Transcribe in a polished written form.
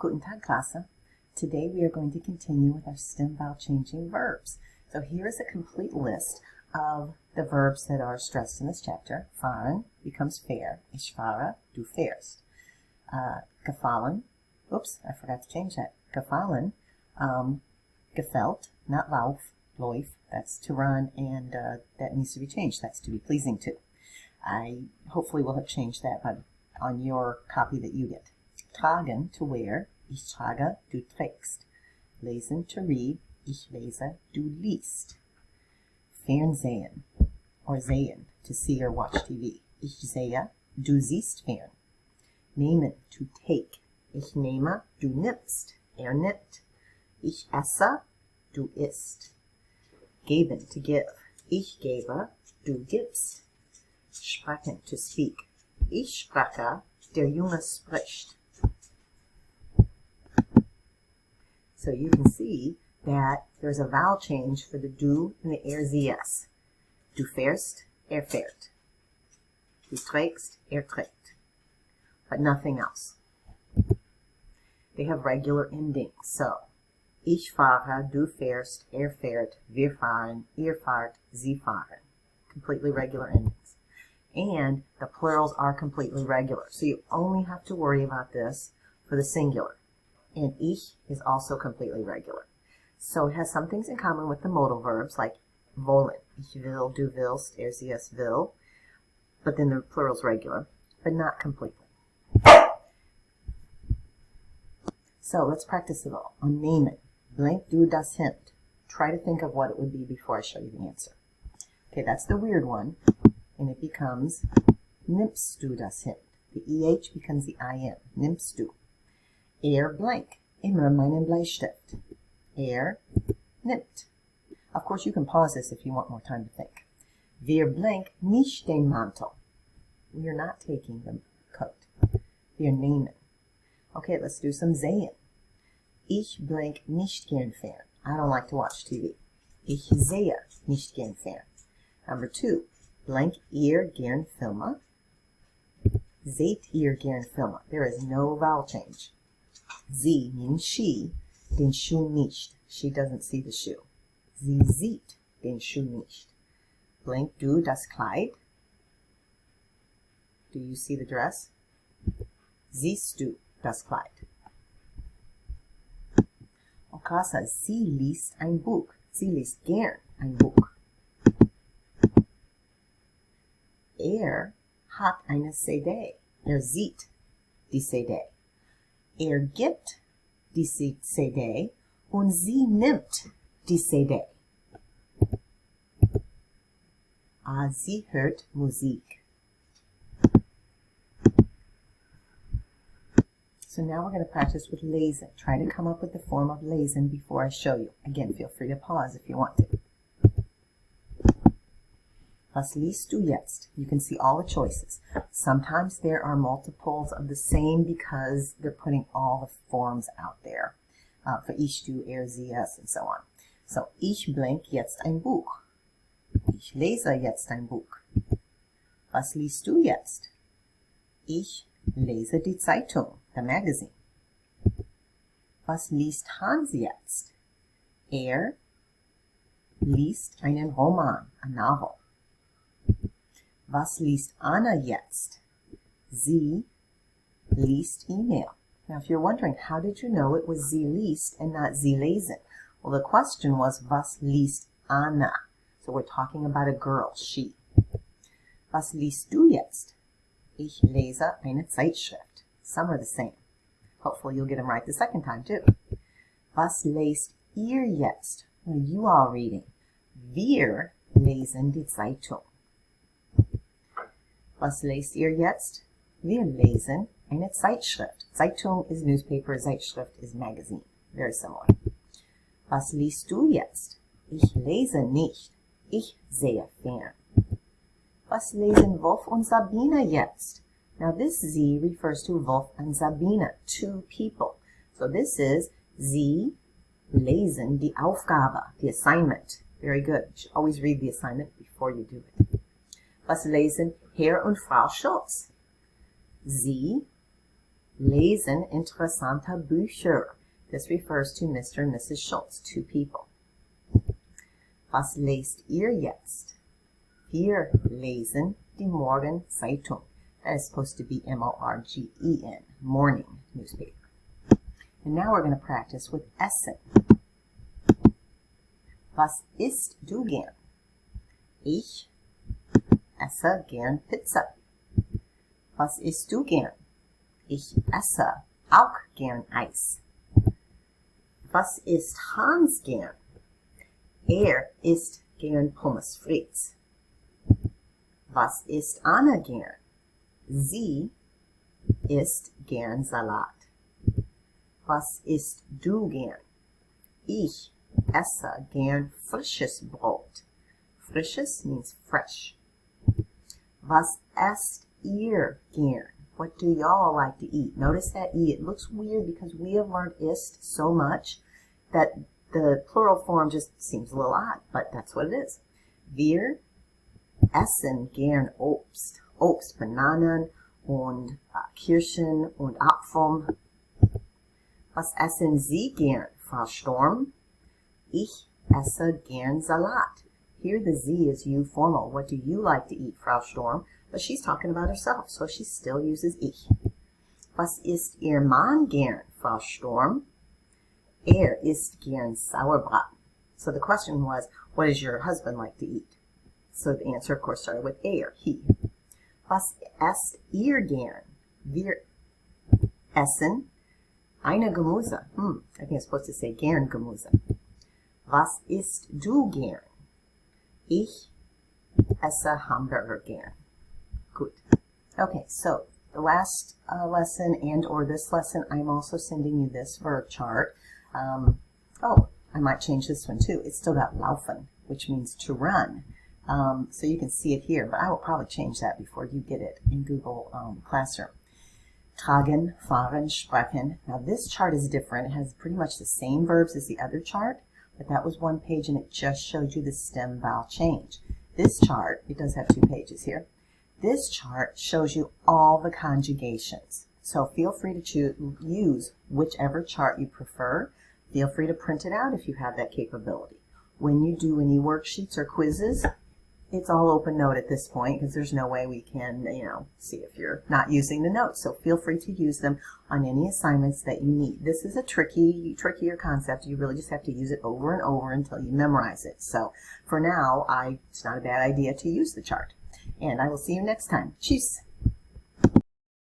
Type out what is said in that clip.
Guten Tag, Klasse. Today we are going to continue with our stem vowel changing verbs. So here is a complete list of the verbs that are stressed in this chapter. Fahren becomes fair. Ich fahre, du fährst. Gefallen, oops, I forgot to change that. Gefallen, gefällt, not läuft, that's to run, and that needs to be changed. That's to be pleasing to. I hopefully will have changed that on your copy that you get. Tragen, to wear. Ich trage, du trägst. Lesen, to read. Ich lese, du liest. Fernsehen, or sehen, to see or watch TV. Ich sehe, du siehst fern. Nehmen, to take. Ich nehme, du nimmst. Nimmt. Ich esse, du isst. Geben, to give. Ich gebe, du gibst. Sprechen, to speak. Ich spreche, der Junge spricht. So you can see that there's a vowel change for the du and the zs. Du fährst, fährt. Du trägst, trägt. But nothing else. They have regular endings. So, ich fahre, du fährst, fährt, wir fahren, ihr fahrt, sie fahren. Completely regular endings. And the plurals are completely regular. So you only have to worry about this for the singular. And ich is also completely regular. So it has some things in common with the modal verbs like wollen. Ich will, du willst, zs will. But then the plural's regular, but not completely. So let's practice it all. On nehmen. Blank du das Hemd. Try to think of what it would be before I show you the answer. Okay, that's the weird one. And it becomes nimmst du das Hemd. The EH becomes the IM. Nimmst du. Blank. Immer meinen Bleistift. Nimmt. Of course, you can pause this if you want more time to think. Wir blank nicht den Mantel. We are not taking the coat. Wir nehmen. Okay, let's do some sehen. Ich blank nicht gern fern. I don't like to watch TV. Ich sehe nicht gern fern. Number 2. Blank ihr gern Filme. Seht ihr gern Filme. There is no vowel change. Sie means she, den Schuh nicht. She doesn't see the shoe. Sie sieht den Schuh nicht. Blank du das Kleid. Do you see the dress? Siehst du das Kleid? Oh, Klasse, sie liest ein Buch. Sie liest gern ein Buch. Hat eine CD. Sieht die CD. Gibt die CD und sie nimmt die CD. Sie hört Musik. So now we're going to practice with lesen. Try to come up with the form of lesen before I show you. Again, feel free to pause if you want to. Was liest du jetzt? You can see all the choices. Sometimes there are multiples of the same because they're putting all the forms out there for ich, du, zs, and so on. So, ich blank jetzt ein Buch. Ich lese jetzt ein Buch. Was liest du jetzt? Ich lese die Zeitung, the magazine. Was liest Hans jetzt? Liest einen Roman, a novel. Was liest Anna jetzt? Sie liest email. Now, if you're wondering, how did you know it was sie liest and not sie lesen? Well, the question was, was liest Anna? So we're talking about a girl, she. Was liest du jetzt? Ich lese eine Zeitschrift. Some are the same. Hopefully you'll get them right the second time, too. Was lest ihr jetzt? What are you all reading? Wir lesen die Zeitung. Was lest ihr jetzt? Wir lesen eine Zeitschrift. Zeitung is newspaper, Zeitschrift is magazine. Very similar. Was liest du jetzt? Ich lese nicht. Ich sehe fern. Was lesen Wolf und Sabine jetzt? Now this Sie refers to Wolf and Sabine, two people. So this is Sie lesen die Aufgabe, the assignment. Very good. You should always read the assignment before you do it. Was lesen Herr und Frau Schulz? Sie lesen interessante Bücher. This refers to Mr. and Mrs. Schultz, two people. Was lest ihr jetzt? Wir lesen die Morgenzeitung. That is supposed to be M-O-R-G-E-N, morning newspaper. And now we're going to practice with essen. Was isst du gern? Ich esse gern Pizza. Was isst du gern? Ich esse auch gern Eis. Was isst Hans gern? Isst gern Pommes frites. Was isst Anna gern? Sie isst gern Salat. Was isst du gern? Ich esse gern frisches Brot. Frisches means fresh. Was esst ihr gern? What do y'all like to eat? Notice that E. It looks weird because we have learned ist so much that the plural form just seems a little odd, but that's what it is. Wir essen gern Obst. Obst, Bananen und Kirschen und Apfeln. Was essen Sie gern, Frau Storm? Ich esse gern Salat. Here the Z is you formal. What do you like to eat, Frau Storm? But she's talking about herself, so she still uses ich. Was isst Ihr Mann gern, Frau Storm? Isst gern Sauerbraten. So the question was, what does your husband like to eat? So the answer, of course, started with he. Was esst ihr gern? Wir essen eine Gemüse. I think I'm supposed to say gern Gemüse. Was isst du gern? Ich esse Hamburger gern. Good. Okay, so the last lesson and or this lesson, I'm also sending you this verb chart. I might change this one too. It's still got laufen, which means to run. So you can see it here, but I will probably change that before you get it in Google Classroom. Tragen, fahren, sprechen. Now this chart is different. It has pretty much the same verbs as the other chart, but that was one page and it just showed you the stem vowel change. This chart, it does have 2 pages here. This chart shows you all the conjugations. So feel free to use whichever chart you prefer. Feel free to print it out if you have that capability. When you do any worksheets or quizzes, it's all open note at this point because there's no way we can, see if you're not using the notes. So feel free to use them on any assignments that you need. This is a trickier concept. You really just have to use it over and over until you memorize it. So for now, it's not a bad idea to use the chart. And I will see you next time. Tschüss.